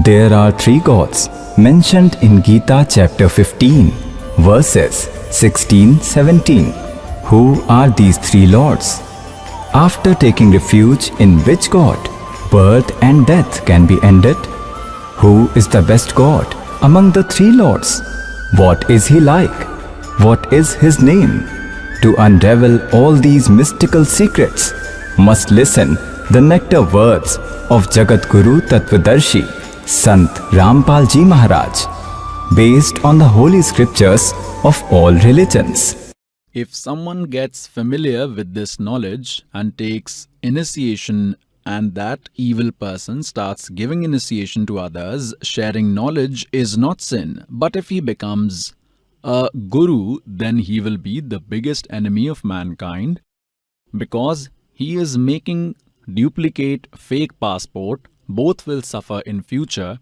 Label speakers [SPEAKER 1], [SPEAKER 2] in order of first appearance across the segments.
[SPEAKER 1] There are three gods mentioned in Gita chapter 15, verses 16-17. Who are these three lords? After taking refuge in which god birth and death can be ended? Who is the best god among the three lords? What is he like? What is his name? To unravel all these mystical secrets, must listen the nectar words of Jagat Guru Tattvadarshi Sant Rampal Ji Maharaj, based on the holy scriptures of all religions.
[SPEAKER 2] If someone gets familiar with this knowledge and takes initiation, and that evil person starts giving initiation to others, sharing knowledge is not sin. But if he becomes a guru, then he will be the biggest enemy of mankind, because he is making duplicate fake passport. Both will suffer in future,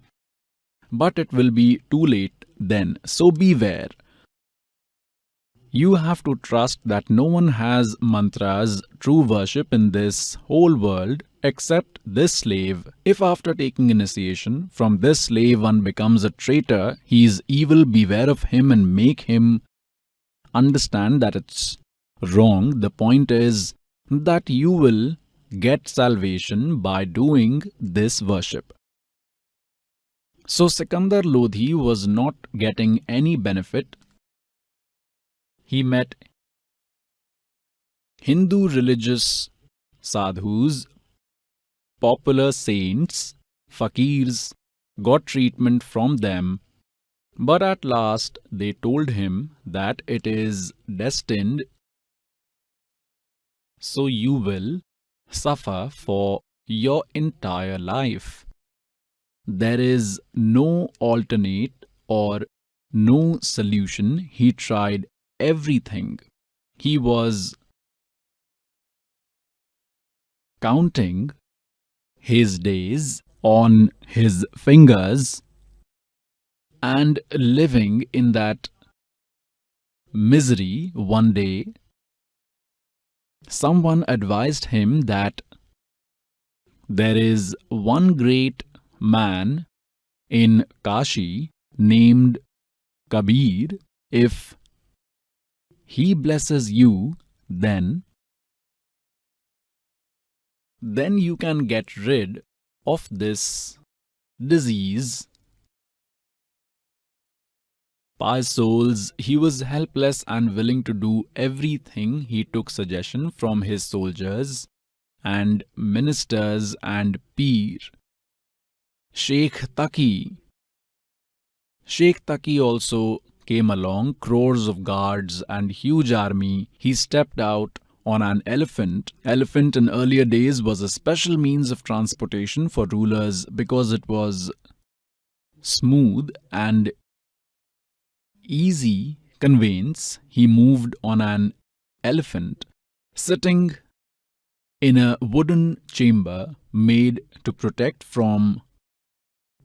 [SPEAKER 2] but it will be too late then. So beware. You have to trust that no one has mantras, true worship in this whole world except this slave. If after taking initiation from this slave one becomes a traitor, he is evil, beware of him and make him understand that it's wrong. The point is that you will get salvation by doing this worship. So Sikandar Lodhi was not getting any benefit. He met Hindu religious sadhus, popular saints, fakirs, got treatment from them, but at last they told him that it is destined, so you will suffer for your entire life. There is no alternate or no solution. He tried everything. He was counting his days on his fingers and living in that misery. One day, someone advised him that there is one great man in Kashi named Kabir. If he blesses you, then you can get rid of this disease. Pious souls, he was helpless and willing to do everything. He took suggestion from his soldiers and ministers and peer. Sheikh Taki also came along, crores of guards and huge army. He stepped out on an elephant. Elephant in earlier days was a special means of transportation for rulers because it was smooth and easy conveyance. He moved on an elephant, sitting in a wooden chamber made to protect from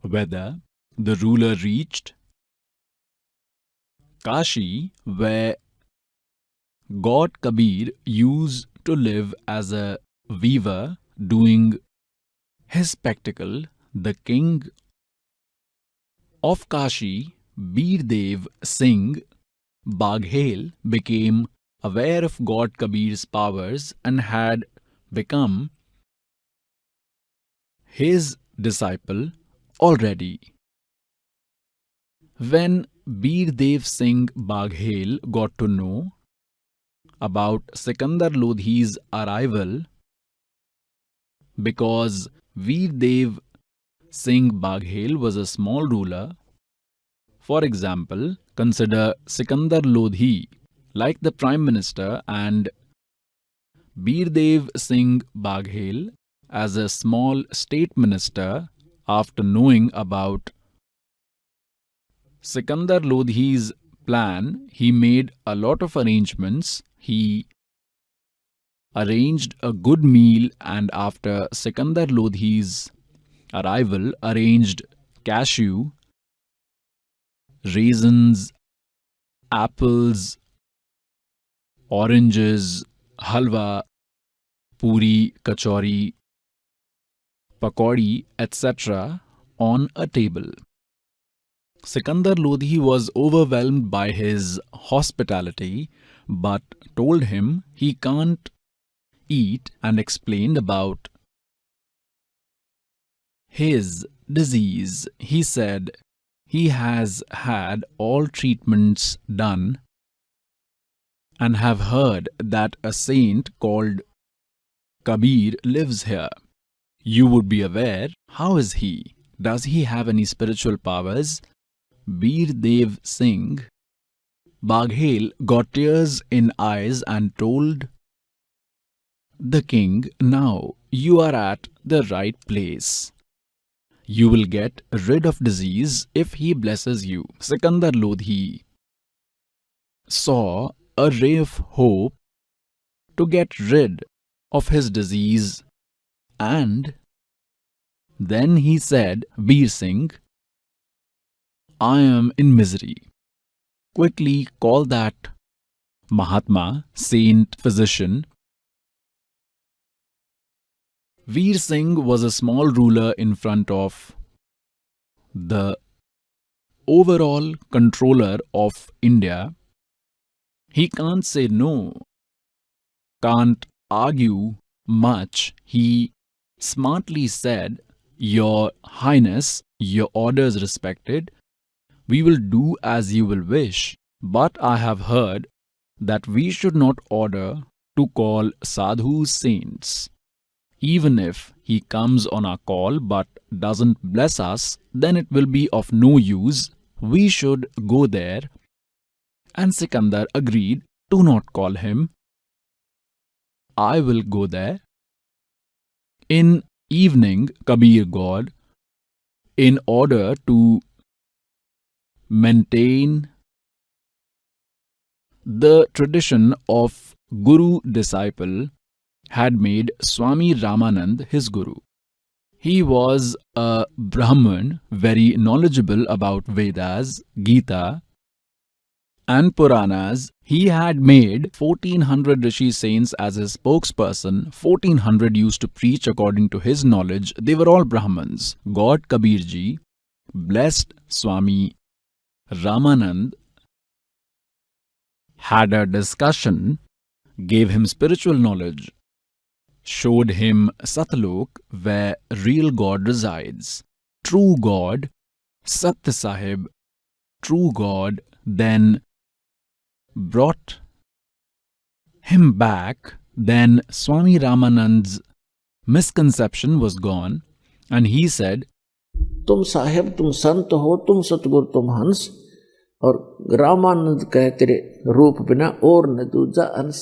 [SPEAKER 2] weather. The ruler reached Kashi, where God Kabir used to live as a weaver doing his spectacle. The king of Kashi, Birdev Singh Baghel, became aware of God Kabir's powers and had become his disciple already. When Birdev Singh Baghel got to know about Sikandar Lodhi's arrival, because Birdev Singh Baghel was a small ruler. For example, consider Sikandar Lodhi like the Prime Minister and Birdev Singh Baghel as a small state minister. After knowing about Sikandar Lodhi's plan, he made a lot of arrangements. He arranged a good meal, and after Sikandar Lodhi's arrival, arranged cashew, raisins, apples, oranges, halwa, puri, kachori, pakodi, etc. on a table. Sikandar Lodhi was overwhelmed by his hospitality, but told him he can't eat and explained about his disease. He said he has had all treatments done and have heard that a saint called Kabir lives here. You would be aware. How is he? Does he have any spiritual powers? Bir Dev Singh Baghel got tears in eyes and told the king, now you are at the right place. You will get rid of disease if he blesses you. Sikandar Lodhi saw a ray of hope to get rid of his disease, and then he said, Bir Singh, I am in misery. Quickly call that Mahatma, saint, physician. Veer Singh was a small ruler in front of the overall controller of India. He can't say no, can't argue much. He smartly said, Your Highness, your orders respected. We will do as you will wish. But I have heard that we should not order to call sadhus saints. Even if he comes on our call but doesn't bless us, then it will be of no use. We should go there. And Sikandar agreed to not call him. I will go there. In evening, Kabir God, in order to maintain the tradition of guru-disciple, had made Swami Ramanand his guru. He was a Brahmin, very knowledgeable about Vedas, Gita, and Puranas. He had made 1400 Rishi saints as his spokesperson. 1400 used to preach according to his knowledge. They were all Brahmins. God Kabir Ji blessed Swami Ramanand, had a discussion, gave him spiritual knowledge, showed him Satlok, where real God resides. True God, Satya Sahib, true God, then brought him back. Then Swami Ramanand's misconception was gone, and he said,
[SPEAKER 3] तुम साहेब, तुम संत हो, तुम सतगुरु, तुम हंस, और रामानंद कहे तेरे रूप बिना और न दूजा अंश।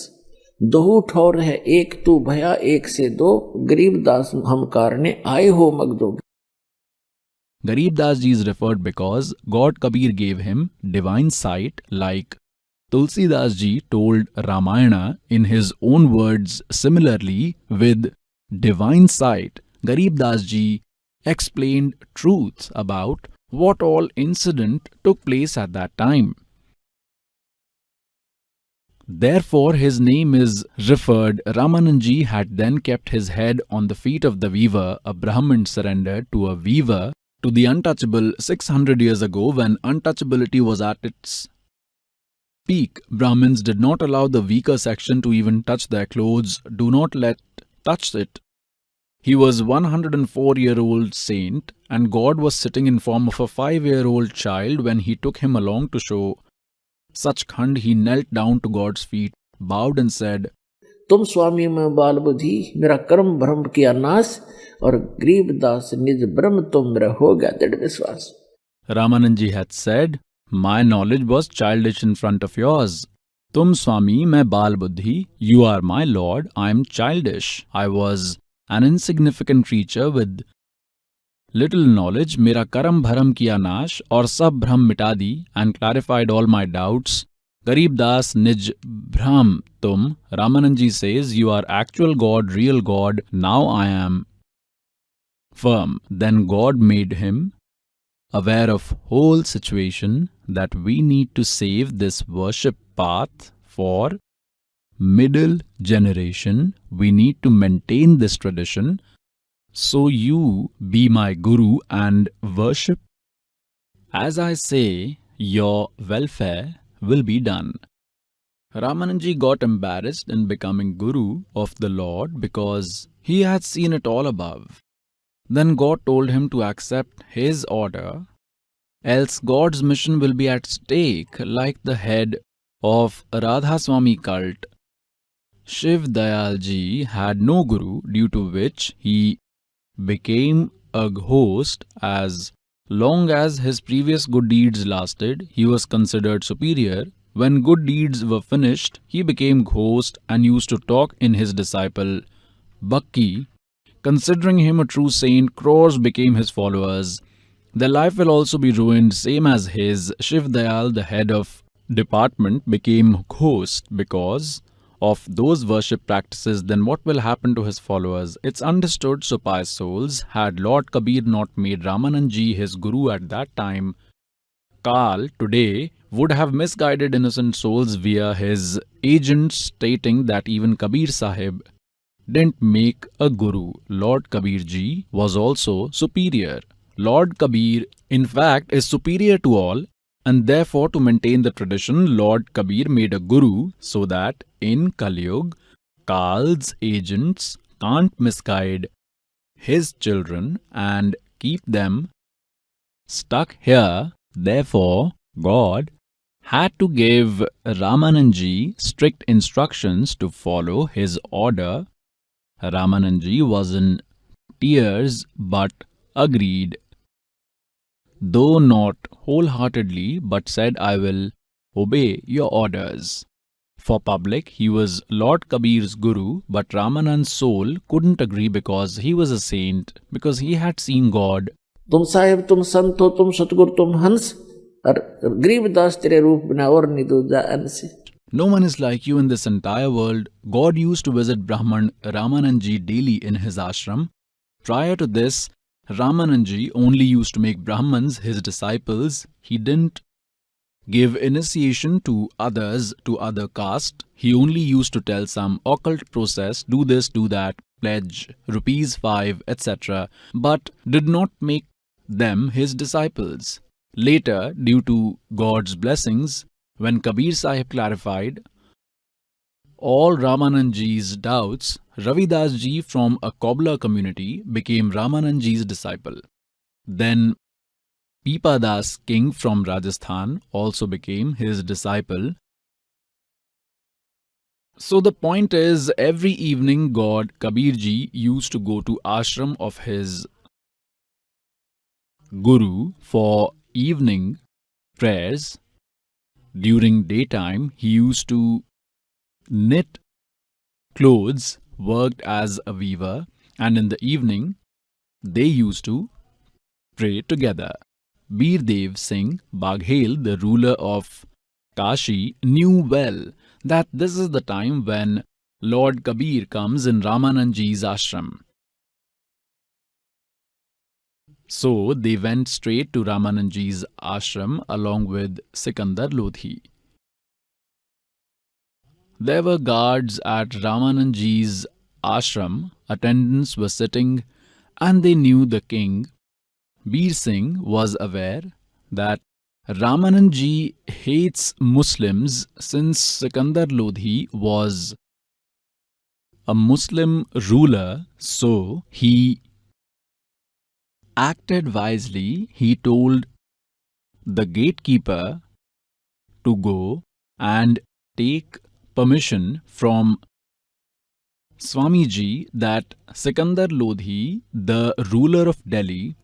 [SPEAKER 3] दो ठौर है एक तू भया एक से दो, गरीबदास हम कारणे आए हो मगदो।
[SPEAKER 2] Garibdas Ji is referred because God Kabir gave him divine sight, like Tulsidas Ji told Ramayana in his own words. Similarly, with divine sight, Garibdas Ji explained truths about what all incident took place at that time. Therefore, his name is referred. Ramanand Ji had then kept his head on the feet of the weaver. A Brahmin surrendered to a weaver, to the untouchable 600 years ago, when untouchability was at its peak. Brahmins did not allow the weaker section to even touch their clothes. Do not let touch it. He was 104-year-old saint, and God was sitting in form of a 5-year-old child. When he took him along to show Sachkhand, he knelt down to God's feet, bowed and said,
[SPEAKER 3] तुम स्वामी में बाल बुद्धि, मेरा कर्म भ्रम किया नाश, और गरीबदास निज ब्रह्म तुम मेरा हो गया दृढ़ विश्वास।
[SPEAKER 2] Ramanand Ji had said, my knowledge was childish in front of yours. Tum Swami, मैं बाल बुद्धि, you are my Lord, I am childish. I was an insignificant creature with little knowledge. मेरा कर्म भरम किया नाश, और सब भ्रम मिटा दी, and clarified all my doubts. Garibdas Nij Brahm Tum. Ramanand Ji says, you are actual God, real God. Now I am firm. Then God made him aware of whole situation, that we need to save this worship path for middle generation. We need to maintain this tradition. So you be my guru and worship. As I say, your welfare will be done. Ramanand Ji got embarrassed in becoming guru of the Lord because he had seen it all above. Then God told him to accept his order, else God's mission will be at stake, like the head of Radha Soami cult. Shiv Dayal Ji had no guru, due to which he became a ghost. As long as his previous good deeds lasted, he was considered superior. When good deeds were finished, he became ghost and used to talk in his disciple Bakki. Considering him a true saint, crores became his followers. Their life will also be ruined, same as his. Shiv Dayal, the head of department, became ghost because of those worship practices. Then what will happen to his followers? It's understood, so pious souls, had Lord Kabir not made Ramanand Ji his guru at that time, Kal today would have misguided innocent souls via his agents, stating that even Kabir Sahib didn't make a guru. Lord Kabir Ji was also superior. Lord Kabir, in fact, is superior to all, and therefore, to maintain the tradition, Lord Kabir made a guru so that in Kali Yuga, Kal's agents can't misguide his children and keep them stuck here. Therefore, God had to give Ramanand Ji strict instructions to follow his order. Ramanand Ji was in tears but agreed, though not wholeheartedly, but said, I will obey your orders. For public, he was Lord Kabir's guru, but Ramanand's soul couldn't agree because he was a saint, because he had seen God.
[SPEAKER 3] तुम साहेब, तुम संत हो, तुम सतगुरु, तुम हंस, और गरीबदास तेरे रूप बिना और नहीं दूजा अंश.
[SPEAKER 2] No one is like you in this entire world. God used to visit Brahman Ramanand Ji daily in his ashram. Prior to this, Ramanand Ji only used to make Brahmans his disciples. He didn't give initiation to others, to other caste. He only used to tell some occult process, do this, do that, pledge rupees 5, etc., but did not make them his disciples. Later, due to God's blessings, when Kabir Sahib clarified all Ramanand Ji's doubts, Ravidas Ji from a cobbler community became Ramanand Ji's disciple. Then Pipadas king from Rajasthan also became his disciple. So the point is, every evening God Kabir Ji used to go to ashram of his guru for evening prayers. During daytime, he used to knit clothes, worked as a weaver, and in the evening, they used to pray together. Bir Dev Singh Baghel, the ruler of Kashi, knew well that this is the time when Lord Kabir comes in Ramanand Ji's ashram. So they went straight to Ramanand Ji's ashram along with Sikandar Lodhi. There were guards at Ramanand Ji's ashram, attendants were sitting, and they knew the king. Bir Singh was aware that Ramanand Ji hates Muslims since Sikandar Lodhi was a Muslim ruler, so he acted wisely. He told the gatekeeper to go and take permission from Swamiji that Sikandar Lodhi, the ruler of Delhi,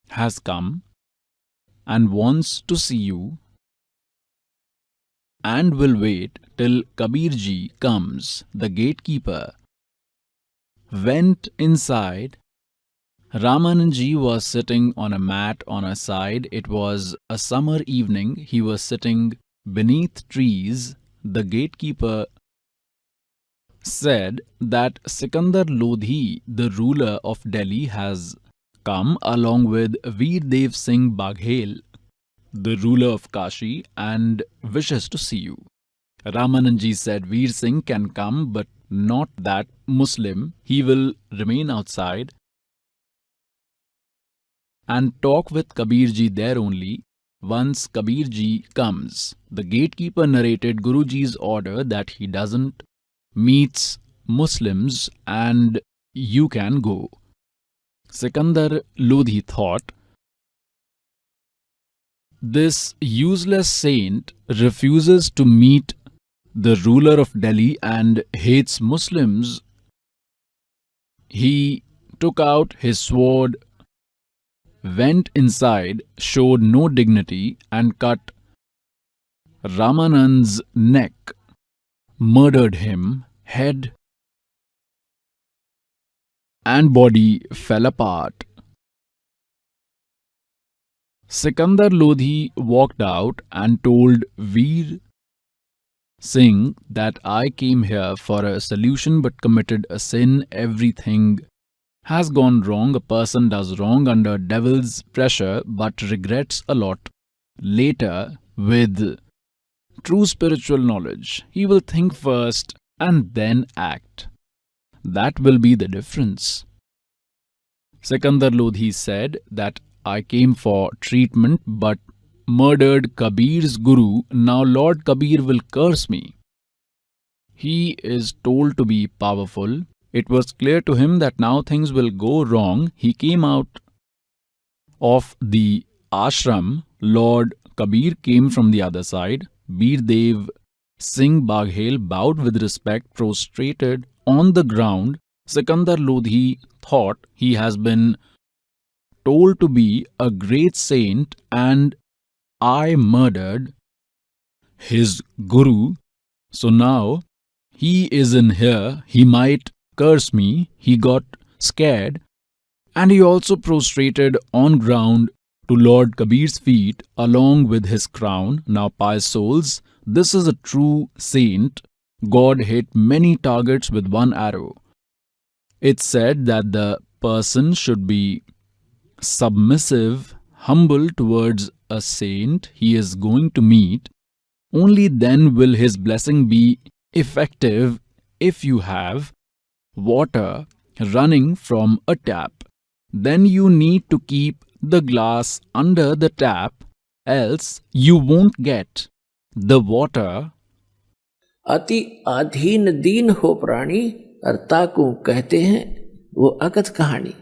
[SPEAKER 2] has come and wants to see you and will wait till Kabir Ji comes. The gatekeeper went inside. Ramanand Ji was sitting on a mat on a side. It was a summer evening. He was sitting beneath trees. The gatekeeper said that Sikandar Lodhi, the ruler of Delhi, has come along with Veer Dev Singh Baghel, the ruler of Kashi, and wishes to see you. Ramanand Ji said, Veer Singh can come, but not that Muslim. He will remain outside. and talk with Kabir Ji there only. Once Kabir Ji comes, the gatekeeper narrated Guruji's order that he doesn't meets Muslims and you can go. Sikandar Lodhi thought, this useless saint refuses to meet the ruler of Delhi and hates Muslims. He took out his sword, went inside, showed no dignity, and cut Ramanand's neck, murdered him, head and body fell apart. Sikandar Lodhi walked out and told Veer Singh that I came here for a solution but committed a sin. Everything has gone wrong. A person does wrong under devil's pressure but regrets a lot. Later, with true spiritual knowledge, he will think first and then act. That will be the difference. Sikandar Lodhi said that I came for treatment but murdered Kabir's guru. Now Lord Kabir will curse me. He is told to be powerful. It was clear to him that now things will go wrong. He came out of the ashram. Lord Kabir came from the other side. Bir Dev Singh Baghel bowed with respect, prostrated on the ground. Sikandar Lodhi thought he has been told to be a great saint and I murdered his guru. So now he is in here. He might curse me. He got scared and he also prostrated on ground to Lord Kabir's feet along with his crown. Now, pious souls, this is a true saint. God hit many targets with one arrow. It's said that the person should be submissive, humble towards a saint he is going to meet. Only then will his blessing be effective. If you have water running from a tap, then you need to keep the glass under the tap, else you won't get the water.
[SPEAKER 3] अति अधीन दीन हो प्राणी अर्ता को कहते हैं वो अगत कहानी.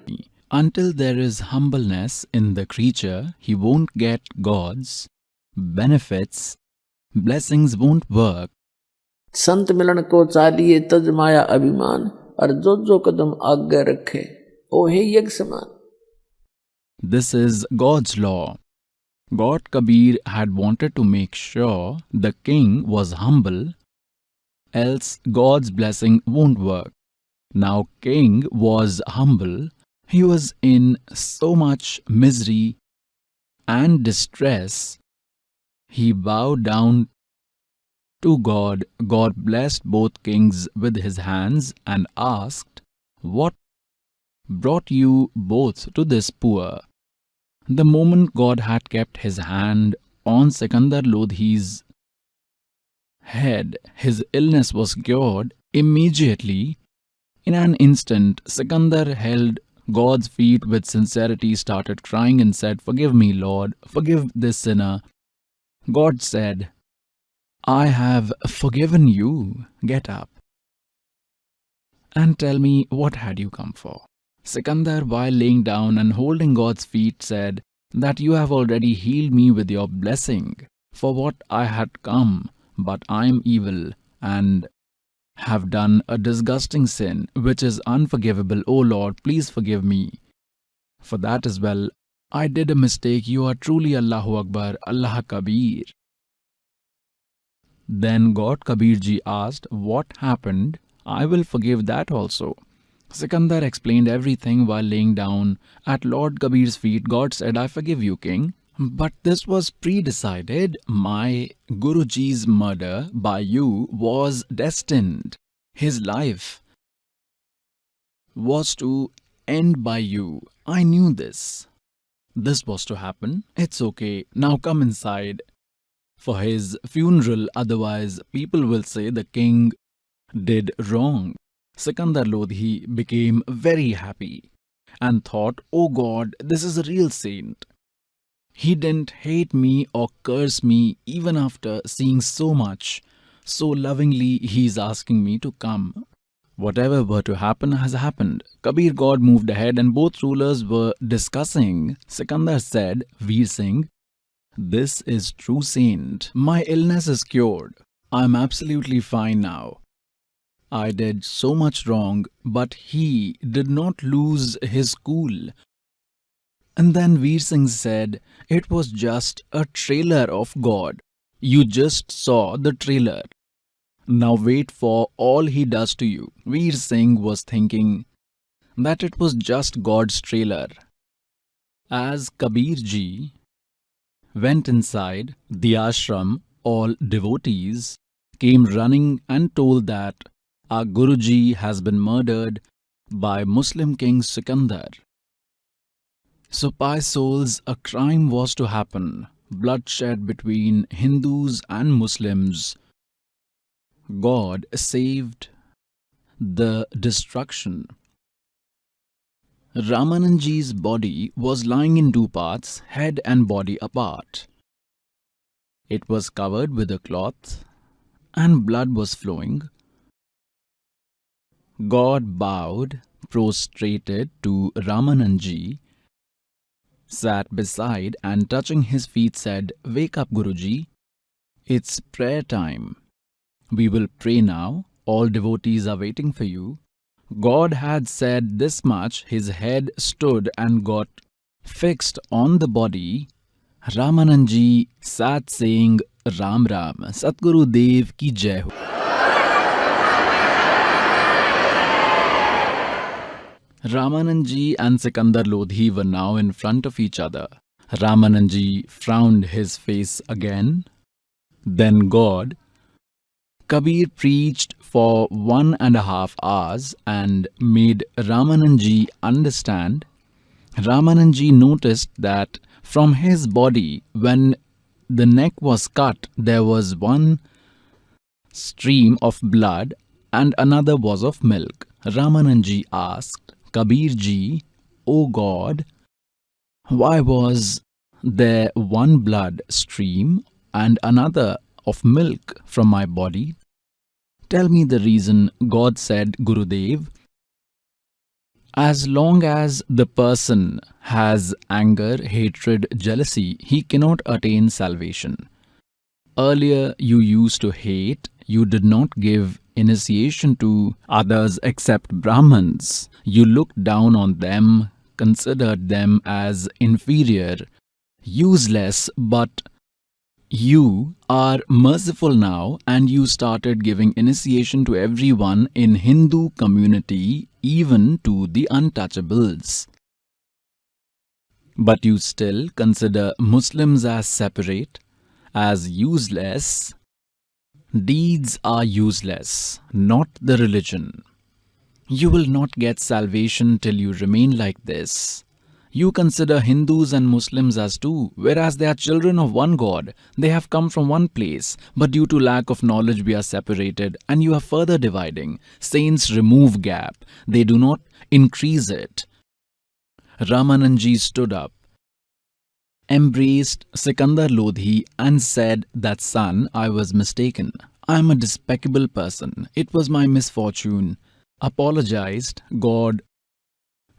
[SPEAKER 2] Until there is humbleness in the creature, he won't get God's benefits, blessings won't work.
[SPEAKER 3] संत मिलन को चालिए तज माया अभिमान और जो जो कदम आगे रखे ओ है यज्ञ समान.
[SPEAKER 2] This is God's law. God Kabir had wanted to make sure the king was humble, else God's blessing won't work. Now king was humble. He was in so much misery and distress. He bowed down to God. God blessed both kings with his hands and asked, "What brought you both to this poor?" The moment God had kept his hand on Sikandar Lodhi's head, his illness was cured immediately. In an instant, Sikandar held God's feet with sincerity, started crying and said, "Forgive me, Lord, forgive this sinner." God said, "I have forgiven you. Get up and tell me, what had you come for?" Sikandar, while laying down and holding God's feet, said that you have already healed me with your blessing. For what I had come, but I am evil and have done a disgusting sin, which is unforgivable. O Lord, please forgive me. For that as well, I did a mistake. You are truly Allahu Akbar, Allah Kabir. Then God Kabir Ji asked, "What happened? I will forgive that also." Sikandar explained everything while laying down at Lord Kabir's feet. God said, "I forgive you, king. But this was pre-decided. My Guruji's murder by you was destined. His life was to end by you. I knew this. This was to happen. It's okay. Now come inside for his funeral. Otherwise, people will say the king did wrong." Sikandar Lodhi became very happy and thought, "Oh God, this is a real saint. He didn't hate me or curse me even after seeing so much. So lovingly he's asking me to come." Whatever were to happen has happened. Kabir God moved ahead and both rulers were discussing. Sikandar said, "Veer Singh, this is true saint. My illness is cured. I'm absolutely fine now. I did so much wrong, but he did not lose his cool." And then Veer Singh said, "It was just a trailer of God. You just saw the trailer. Now wait for all he does to you." Veer Singh was thinking that it was just God's trailer. As Kabir Ji went inside the ashram, all devotees came running and told that our Guruji has been murdered by Muslim King Sikandar. So, pious souls, a crime was to happen, bloodshed between Hindus and Muslims. God saved the destruction. Ramanand Ji's body was lying in two parts, head and body apart. It was covered with a cloth and blood was flowing. God bowed, prostrated to Ramanand Ji, sat beside and touching his feet said, "Wake up, Guruji. It's prayer time. We will pray now. All devotees are waiting for you." God had said this much. His head stood and got fixed on the body. Ramanand Ji sat saying, "Ram Ram, Satguru Dev ki jai ho." Ramanand Ji and Sikandar Lodhi were now in front of each other. Ramanand Ji frowned his face again. Then God Kabir preached for 1.5 hours and made Ramanand Ji understand. Ramanand Ji noticed that from his body, when the neck was cut, there was one stream of blood and another was of milk. Ramanand Ji asked Kabir Ji, "O God, why was there one blood stream and another of milk from my body? Tell me the reason." God said, "Gurudev, as long as the person has anger, hatred, jealousy, he cannot attain salvation. Earlier you used to hate, you did not give initiation to others except Brahmins. You looked down on them, considered them as inferior, useless, but you are merciful now and you started giving initiation to everyone in Hindu community, even to the untouchables. But you still consider Muslims as separate, as useless. Deeds are useless, not the religion. You will not get salvation till you remain like this. You consider Hindus and Muslims as two, whereas they are children of one God. They have come from one place, but due to lack of knowledge we are separated and you are further dividing. Saints remove gap, they do not increase it." Ramanand Ji stood up, embraced Sikandar Lodhi and said that, "Son, I was mistaken. I am a despicable person. It was my misfortune." Apologized. God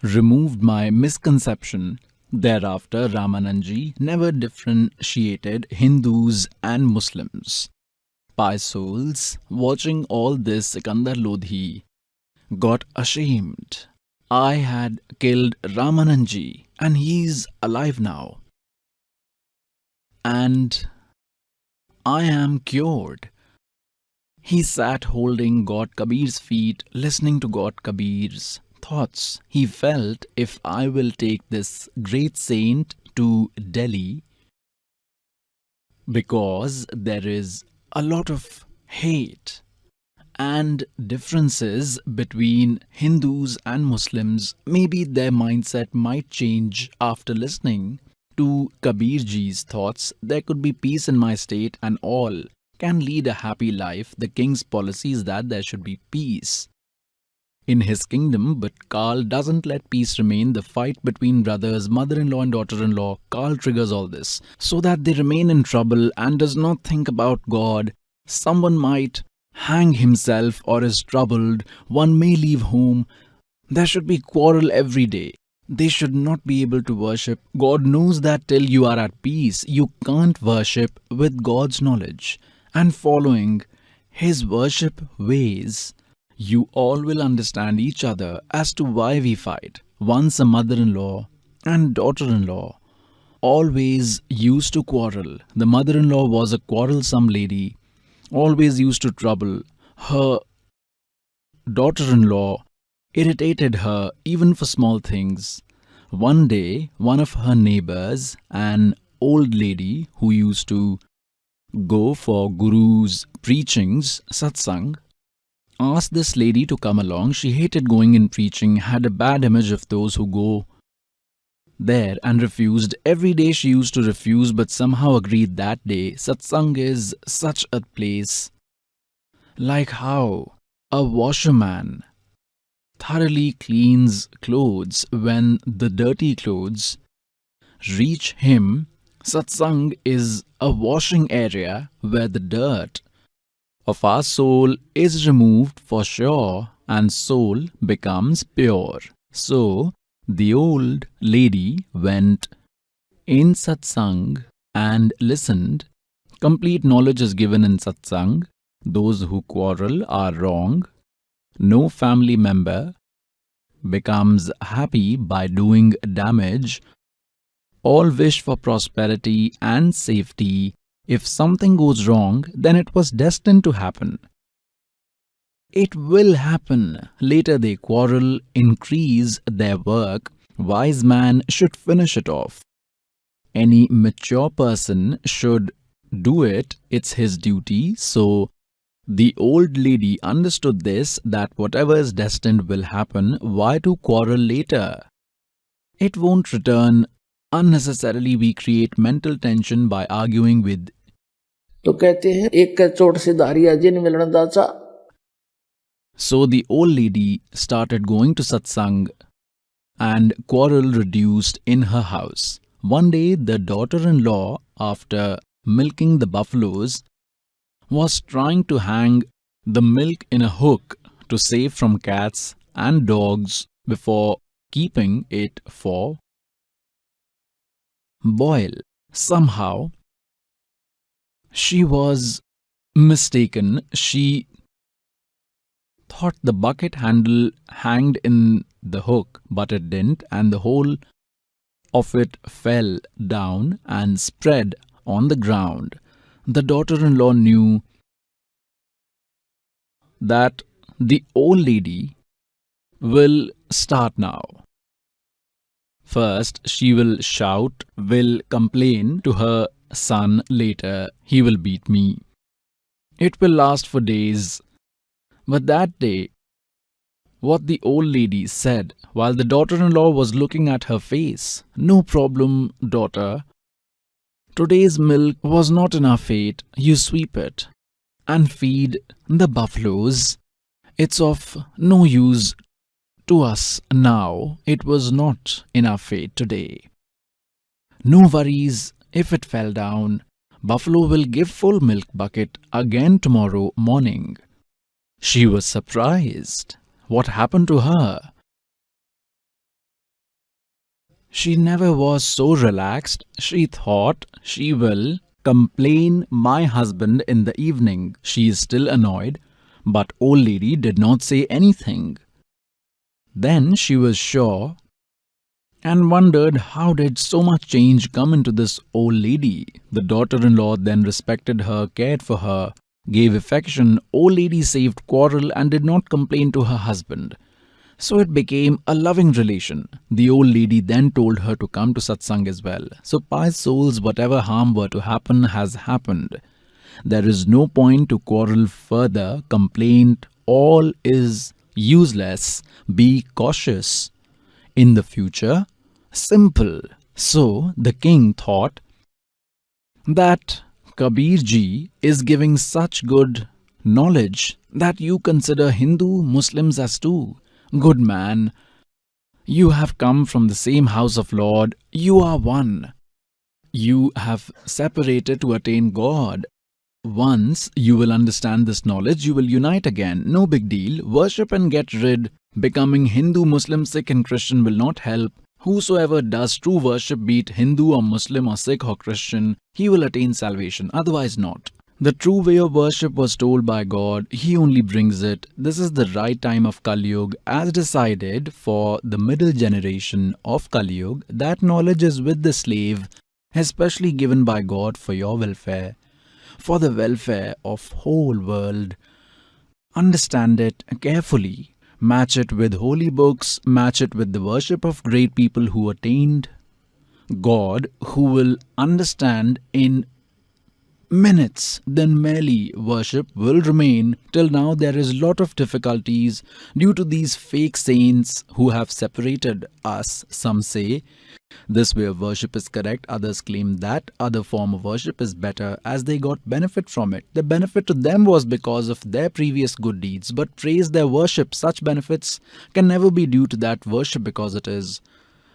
[SPEAKER 2] removed my misconception. Thereafter, Ramanand Ji never differentiated Hindus and Muslims. Pious souls, watching all this, Sikandar Lodhi got ashamed. I had killed Ramanand Ji and he's alive now. And I am cured. He sat holding God Kabir's feet, listening to God Kabir's thoughts. He felt, if I will take this great saint to Delhi, because there is a lot of hate and differences between Hindus and Muslims, maybe their mindset might change after listening to Kabir Ji's thoughts. There could be peace in my state and all can lead a happy life. The king's policy is that there should be peace. in his kingdom, but Karl doesn't let peace remain. The fight between brothers, mother-in-law and daughter-in-law, Karl triggers all this so that they remain in trouble and does not think about God. Someone might hang himself or is troubled. One may leave home. There should be quarrel every day. They should not be able to worship. God knows that till you are at peace, you can't worship with God's knowledge and following His worship ways. You all will understand each other as to why we fight. Once a mother-in-law and daughter-in-law always used to quarrel. The mother-in-law was a quarrelsome lady, always used to trouble. Her daughter-in-law irritated her even for small things. One day, one of her neighbors, an old lady who used to go for Guru's preachings, Satsang, asked this lady to come along. She hated going in preaching, had a bad image of those who go there and refused. Every day she used to refuse, but somehow agreed that day. Satsang is such a place. Like how a washerman thoroughly cleans clothes when the dirty clothes reach him, Satsang is a washing area where the dirt of our soul is removed for sure and soul becomes pure. So, the old lady went in Satsang and listened. Complete knowledge is given in Satsang. Those who quarrel are wrong. No family member becomes happy by doing damage. All wish for prosperity and safety. If something goes wrong, then it was destined to happen. It will happen. Later they quarrel, increase their work. Wise man should finish it off. Any mature person should do it. It's his duty. So, the old lady understood this, that whatever is destined will happen. Why to quarrel later? It won't return. Unnecessarily we create mental tension by arguing with.
[SPEAKER 3] तो कहते हैं एक का चोट से धारिया जिन मिलन dacha.
[SPEAKER 2] So the old lady started going to satsang and quarrel reduced in her house. One day the daughter-in-law, after milking the buffaloes, was trying to hang the milk in a hook to save from cats and dogs before keeping it for boil. Somehow she was mistaken. She thought the bucket handle hanged in the hook, but it didn't, and the whole of it fell down and spread on the ground. The daughter-in-law knew that the old lady will start now. First, she will shout, will complain to her son. Later, he will beat me. It will last for days. But that day, what the old lady said while the daughter-in-law was looking at her face, "No problem, daughter. Today's milk was not in our fate. You sweep it and feed the buffaloes. It's of no use to us now. It was not in our fate today. No worries if it fell down. Buffalo will give full milk bucket again tomorrow morning." She was surprised. What happened to her? She never was so relaxed. She thought she will complain my husband in the evening. She is still annoyed, but old lady did not say anything. Then she was sure and wondered how did so much change come into this old lady. The daughter-in-law then respected her, cared for her, gave affection. Old lady saved quarrel and did not complain to her husband. So it became a loving relation. The old lady then told her to come to satsang as well. So pious souls, whatever harm were to happen has happened. There is no point to quarrel further. Complaint, all is useless. Be cautious. In the future, simple. So the king thought that Kabir Ji is giving such good knowledge that you consider Hindu Muslims as too. Good man, you have come from the same house of Lord. You are one. You have separated to attain God. Once you will understand this knowledge, you will unite again. No big deal. Worship and get rid. Becoming Hindu, Muslim, Sikh and Christian will not help. Whosoever does true worship, be it Hindu or Muslim or Sikh or Christian, he will attain salvation, otherwise not. The true way of worship was told by God. He only brings it. This is the right time of Kali Yuga, as decided for the middle generation of Kali Yuga. That knowledge is with the slave, especially given by God for your welfare, for the welfare of whole world. Understand it carefully. Match it with holy books. Match it with the worship of great people who attained God, who will understand in minutes. Then merely worship will remain. Till now there is lot of difficulties due to these fake saints who have separated us. Some say this way of worship is correct, others claim that other form of worship is better, as they got benefit from it. The benefit to them was because of their previous good deeds, but praise their worship. Such benefits can never be due to that worship, because it is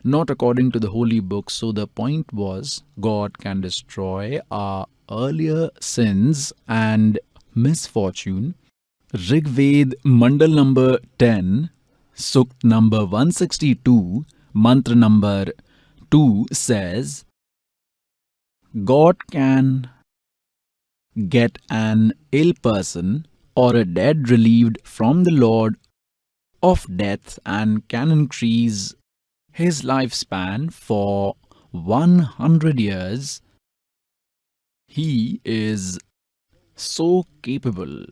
[SPEAKER 2] not according to the holy books. So the point was, God can destroy our earlier sins and misfortune. Rigved Mandal number 10, Sukt number 162, Mantra number 2 says, God can get an ill person or a dead relieved from the Lord of death and can increase his lifespan for 100 years. He is so capable.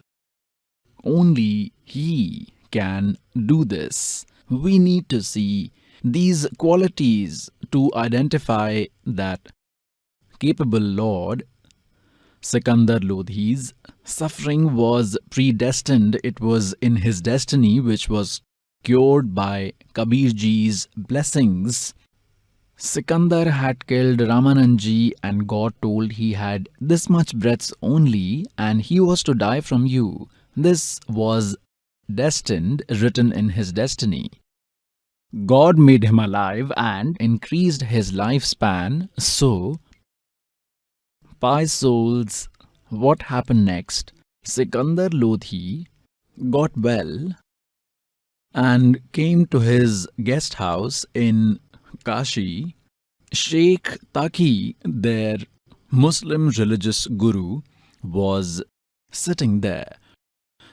[SPEAKER 2] Only he can do this. We need to see these qualities to identify that capable Lord. Sikandar Lodhi's suffering was predestined. It was in his destiny, which was cured by Kabir Ji's blessings. Sikandar had killed Ramanand Ji, and God told he had this much breaths only and he was to die from you. This was destined, written in his destiny. God made him alive and increased his lifespan. So, pious souls, what happened next? Sikandar Lodhi got well and came to his guest house in Kashi. Sheikh Taki, their Muslim religious guru, was sitting there.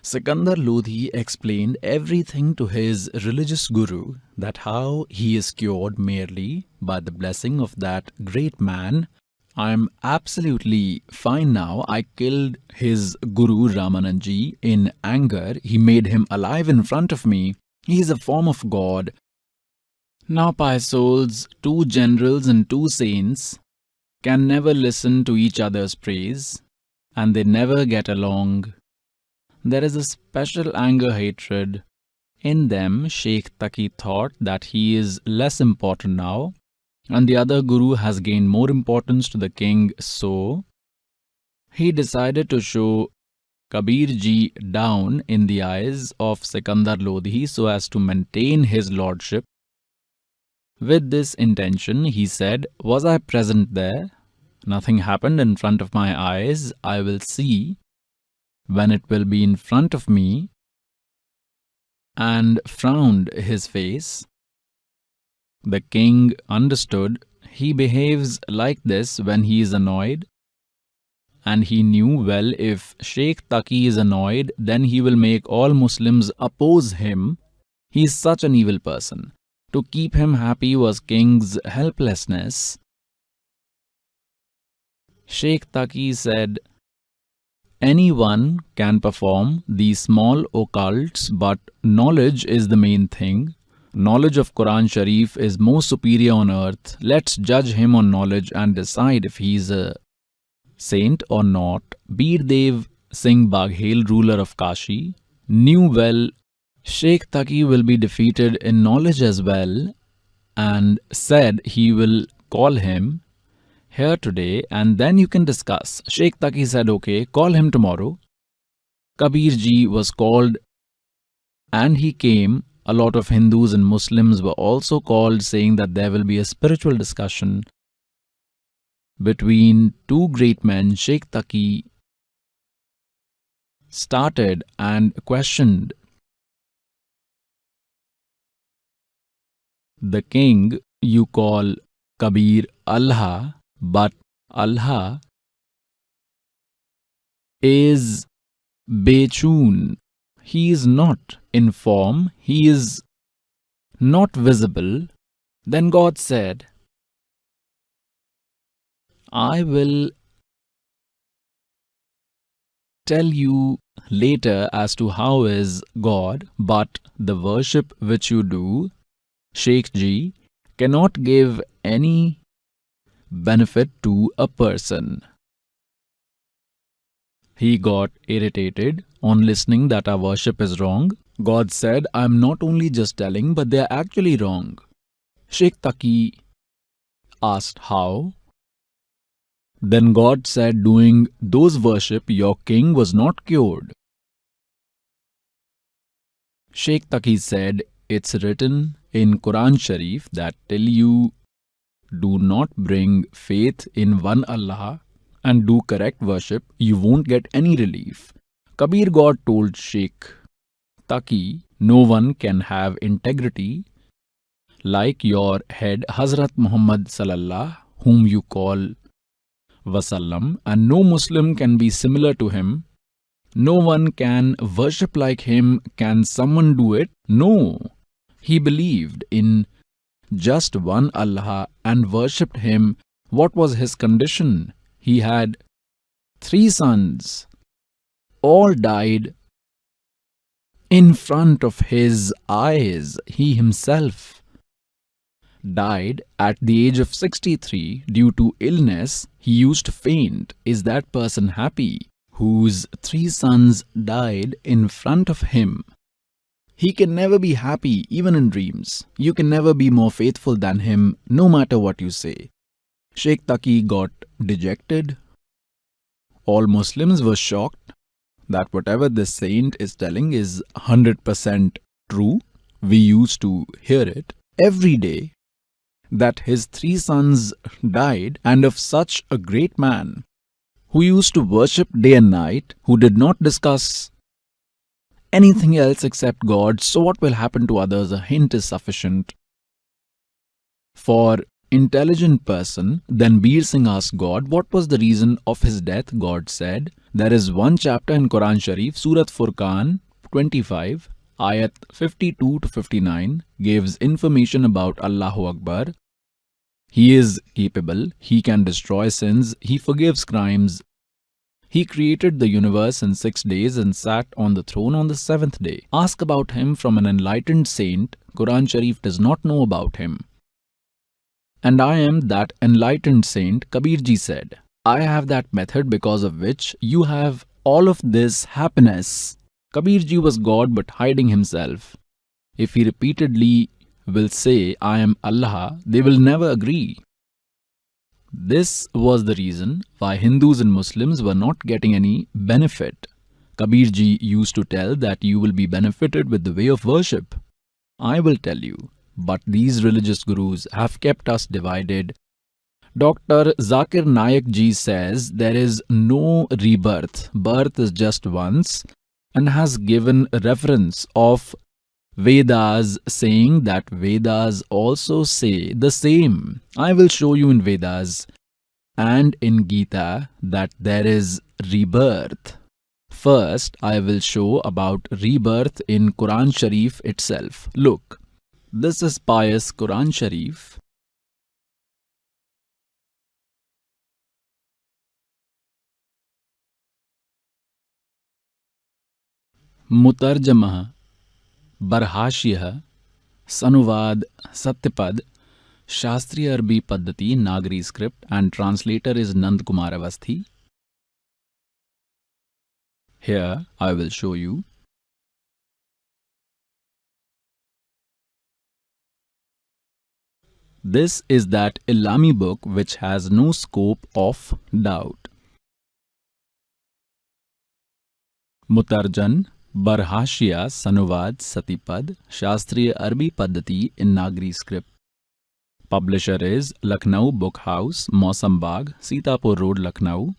[SPEAKER 2] Sikandar Lodhi explained everything to his religious guru, that how he is cured merely by the blessing of that great man. I am absolutely fine now. I killed his guru Ramanand Ji in anger. He made him alive in front of me. He is a form of God. Now, pious souls, two generals and two saints can never listen to each other's praise, and they never get along. There is a special anger-hatred in them. Sheikh Taki thought that he is less important now, and the other guru has gained more importance to the king, so he decided to show Kabir Ji down in the eyes of Sikandar Lodhi so as to maintain his lordship. With this intention, he said, was I present there? Nothing happened in front of my eyes. I will see when it will be in front of me, and frowned his face. The king understood. He behaves like this when he is annoyed, and he knew well, if Sheikh Taki is annoyed, then he will make all Muslims oppose him. He is such an evil person. To keep him happy was king's helplessness. Sheikh Taki said, anyone can perform these small occults, but knowledge is the main thing. Knowledge of Quran Sharif is most superior on earth. Let's judge him on knowledge and decide if he is a saint or not. Bir Dev Singh Baghel, ruler of Kashi, knew well Sheikh Taki will be defeated in knowledge as well, and said he will call him here today and then you can discuss. Sheikh Taki said, okay, call him tomorrow. Kabir Ji was called and he came A lot of Hindus and Muslims were also called, saying that there will be a spiritual discussion between two great men. Sheikh Taqi started and questioned the king. You call Kabir Allah, but Allah is Bechun. He is not in form, he is not visible. Then God said, I will tell you later as to how is God, but the worship which you do, Sheikh Ji, cannot give any benefit to a person. He got irritated on listening that our worship is wrong. God said, I am not only just telling, but they are actually wrong. Sheikh Taqi asked how. Then God said, doing those worship, your king was not cured. Sheikh Taqi said, it's written in Quran Sharif that till you do not bring faith in one Allah and do correct worship, you won't get any relief. Kabir God told Sheikh Taqi, no one can have integrity like your head Hazrat Muhammad Sallallahu, whom you call Wasallam, and no Muslim can be similar to him. No one can worship like him. Can someone do it? No. He believed in just one Allah and worshipped him. What was his condition? He had 3 sons. All died in front of his eyes. He himself died at the age of 63 due to illness. He used to faint. Is that person happy? Whose 3 sons died in front of him. He can never be happy even in dreams. You can never be more faithful than him, no matter what you say. Sheikh Taqi got dejected. All Muslims were shocked that whatever this saint is telling is 100% true. We used to hear it every day, that his 3 sons died, and of such a great man who used to worship day and night, who did not discuss anything else except God. So what will happen to others? A hint is sufficient. For intelligent person, then Bir Singh asked God, what was the reason of his death? God said, there is one chapter in Quran Sharif, Surat Furqan 25, Ayat 52 to 59, gives information about Allahu Akbar. He is capable, he can destroy sins, he forgives crimes. He created the universe in 6 days and sat on the throne on the 7th day. Ask about him from an enlightened saint. Quran Sharif does not know about him. And I am that enlightened saint, Kabir Ji said. I have that method because of which you have all of this happiness. Kabir Ji was God but hiding himself. If he repeatedly will say, I am Allah, they will never agree. This was the reason why Hindus and Muslims were not getting any benefit. Kabir Ji used to tell that you will be benefited with the way of worship. I will tell you, but these religious gurus have kept us divided. Dr. Zakir Naik Ji says there is no rebirth. Birth is just once, and has given reference of Vedas, saying that Vedas also say the same. I will show you in Vedas and in Gita that there is rebirth. First, I will show about rebirth in Quran Sharif itself. Look, this is pious Quran Sharif. Mutarjamah, Barhashiyah, Sanuvad, Satyapad, Shastriya Arbi Paddhati, Nagari script, and translator is Nand Kumar Avasthi. Here I will show you. This is that Ilami book which has no scope of doubt. Mutarjan, Barhashya Sanuvad Satipad Shastriya Arbi Paddhati in Nagri script. Publisher is Lucknow Book House, Mausam Bagh, Sitapur Road, Lucknow.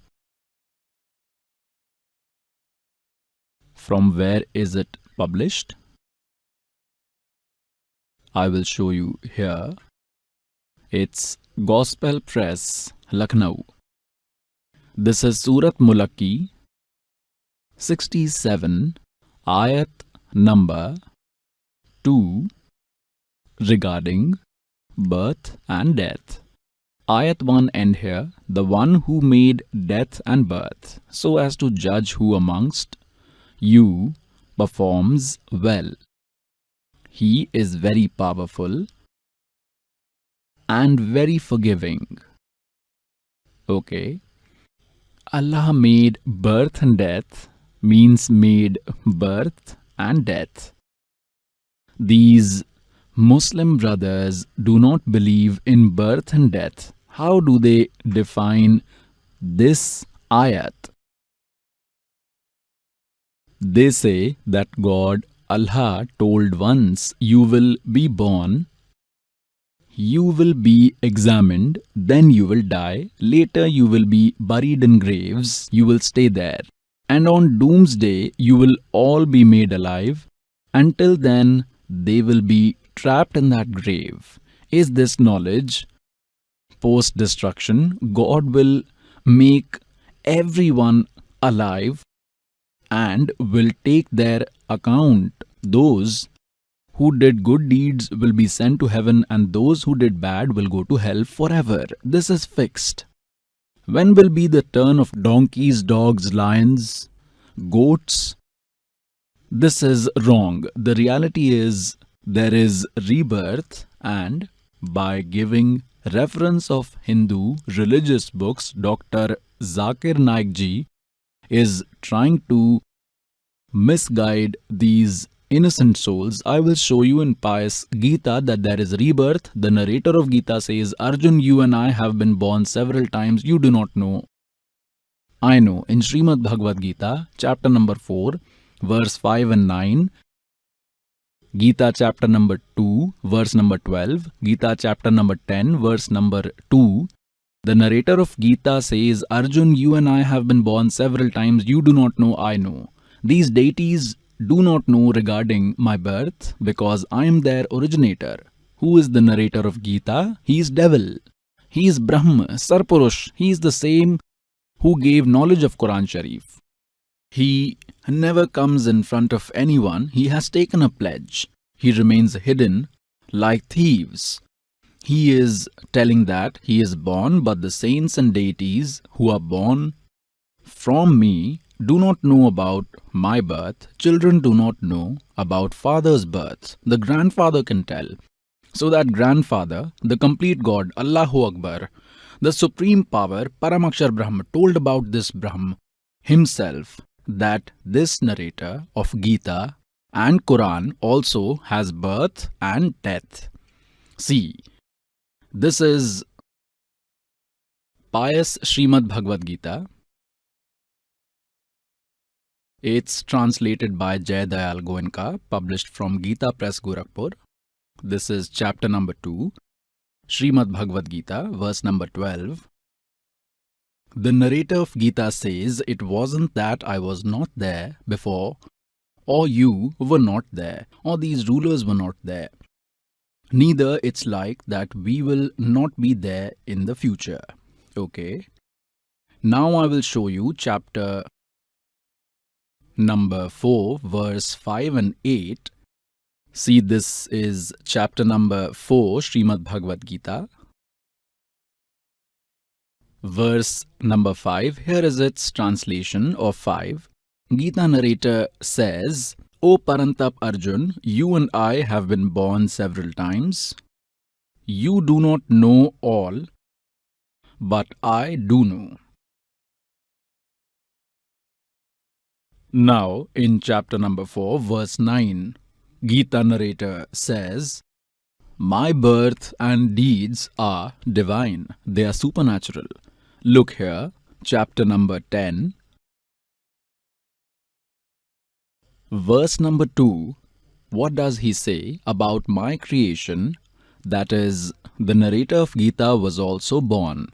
[SPEAKER 2] From where is it published? I will show you here. It's Gospel Press, Lucknow. This is Surat Mulaki 67, Ayat number 2, regarding birth and death. Ayat 1 end here, the one who made death and birth, so as to judge who amongst you performs well. He is very powerful and very forgiving. Okay. Allah made birth and death means made birth and death. These Muslim brothers do not believe in birth and death. How do they define this ayat? They say that God, Allah, told once, you will be born, you will be examined, then you will die, later you will be buried in graves, you will stay there, and on doomsday you will all be made alive. Until then, they will be trapped in that grave. Is this knowledge? Post-destruction, God will make everyone alive and will take their account. Those who did good deeds will be sent to heaven, and those who did bad will go to hell forever. This is fixed. When will be the turn of donkeys, dogs, lions, goats? This is wrong. The reality is there is rebirth, and by giving reference of Hindu religious books, Dr. Zakir Naik Ji is trying to misguide these innocent souls. I will show you in pious Gita that there is rebirth. The narrator of Gita says, Arjun, you and I have been born several times. You do not know. I know. In Srimad Bhagavad Gita, chapter number 4, verse 5 and 9, Gita chapter number 2, verse number 12, Gita chapter number 10, verse number 2, the narrator of Gita says, Arjun, you and I have been born several times. You do not know, I know. These deities do not know regarding my birth because I am their originator. Who is the narrator of Gita? He is devil. He is Brahma, Sarpurush. He is the same who gave knowledge of Quran Sharif. He never comes in front of anyone. He has taken a pledge. He remains hidden like thieves. He is telling that he is born, but the saints and deities who are born from me do not know about my birth. Children do not know about father's birth. The grandfather can tell. So that grandfather, the complete God, Allahu Akbar, the supreme power, Paramakshar Brahma, told about this Brahma himself that this narrator of Gita and Quran also has birth and death. See, this is pious Srimad Bhagavad Gita. It's translated by Jai Dayal Goenka, published from Gita Press, Gorakhpur. This is chapter number 2, Srimad Bhagavad Gita, verse number 12. The narrator of Gita says, it wasn't that I was not there before, or you were not there, or these rulers were not there. Neither it's like that we will not be there in the future. Okay. Now I will show you chapter number 4, verse 5 and 8. See, this is chapter number 4, Srimad Bhagavad Gita. Verse number 5, here is its translation of 5. Gita narrator says, O Parantap Arjun, you and I have been born several times. You do not know all, but I do know. Now, in chapter number 4, verse 9, Gita narrator says, my birth and deeds are divine. They are supernatural. Look here, chapter number 10, Verse number 2, what does he say about my creation? That is, the narrator of Gita was also born.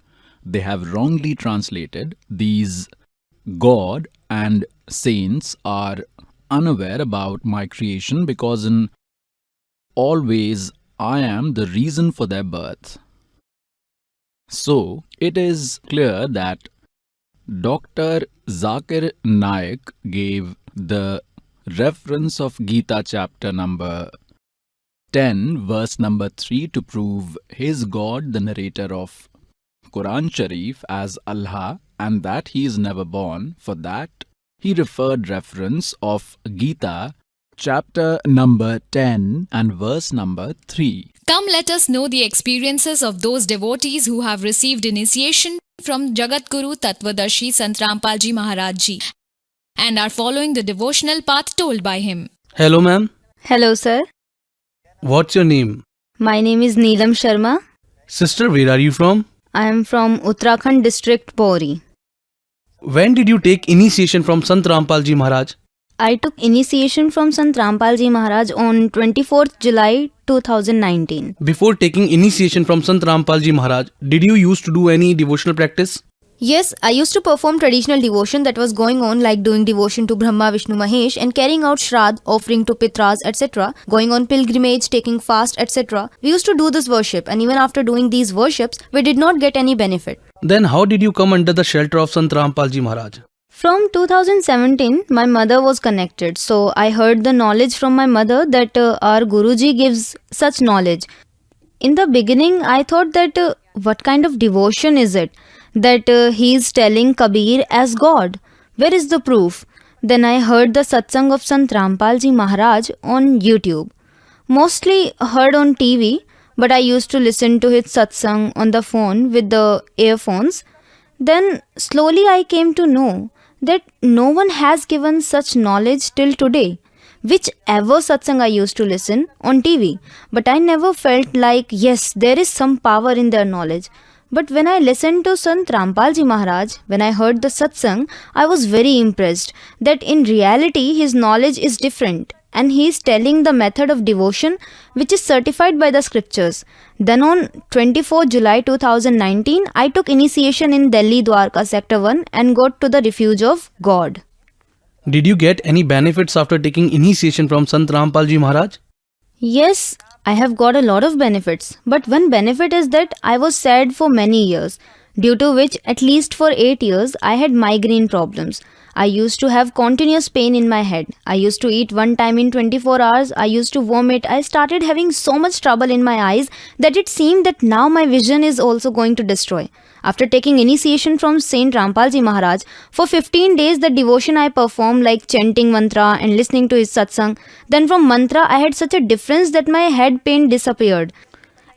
[SPEAKER 2] They have wrongly translated. These God and saints are unaware about my creation because in all ways I am the reason for their birth. So, it is clear that Dr. Zakir Naik gave the reference of Gita chapter number 10, verse number 3 to prove his God, the narrator of Quran Sharif, as Allah and that he is never born. For that, he referred reference of Gita chapter number 10 and verse number 3.
[SPEAKER 4] Come, let us know the experiences of those devotees who have received initiation from Jagat Guru Tattvadarshi Sant Rampal Ji Maharaj Ji and are following the devotional path told by him.
[SPEAKER 5] Hello, ma'am.
[SPEAKER 6] Hello, sir.
[SPEAKER 5] What's your name?
[SPEAKER 6] My name is Neelam Sharma.
[SPEAKER 5] Sister, where are you from?
[SPEAKER 6] I am from Uttarakhand district, Pori.
[SPEAKER 5] When did you take initiation from Sant Rampal Ji Maharaj?
[SPEAKER 6] I took initiation from Sant Rampal Ji Maharaj on 24th July 2019.
[SPEAKER 5] Before taking initiation from Sant Rampal Ji Maharaj, did you used to do any devotional practice?
[SPEAKER 6] Yes, I used to perform traditional devotion that was going on, like doing devotion to Brahma, Vishnu, Mahesh and carrying out Shraddh, offering to Pitras, etc. Going on pilgrimage, taking fast, etc. We used to do this worship, and even after doing these worships, we did not get any benefit.
[SPEAKER 5] Then how did you come under the shelter of Sant Rampal Ji Maharaj?
[SPEAKER 6] From 2017, my mother was connected, so I heard the knowledge from my mother that our Guruji gives such knowledge. In the beginning, I thought that what kind of devotion is it? That he is telling Kabir as God. Where is the proof? Then I heard the Satsang of Sant Rampal Ji Maharaj on YouTube. Mostly heard on TV, but I used to listen to his Satsang on the phone with the earphones. Then slowly I came to know that no one has given such knowledge till today. Whichever Satsang I used to listen on TV, but I never felt like, yes, there is some power in their knowledge. But when I listened to Sant Rampal Ji Maharaj, when I heard the Satsang, I was very impressed that in reality his knowledge is different and he is telling the method of devotion which is certified by the scriptures. Then on 24 July 2019, I took initiation in Delhi Dwarka Sector 1 and got to the refuge of God.
[SPEAKER 5] Did you get any benefits after taking initiation from Sant Rampal Ji Maharaj?
[SPEAKER 6] Yes, I have got a lot of benefits, but one benefit is that I was sad for many years, due to which at least for 8 years I had migraine problems. I used to have continuous pain in my head. I used to eat one time in 24 hours. I used to vomit. I started having so much trouble in my eyes that it seemed that now my vision is also going to destroy. After taking initiation from Saint Rampal Ji Maharaj, for 15 days the devotion I performed, like chanting mantra and listening to his satsang. Then from mantra I had such a difference that my head pain disappeared.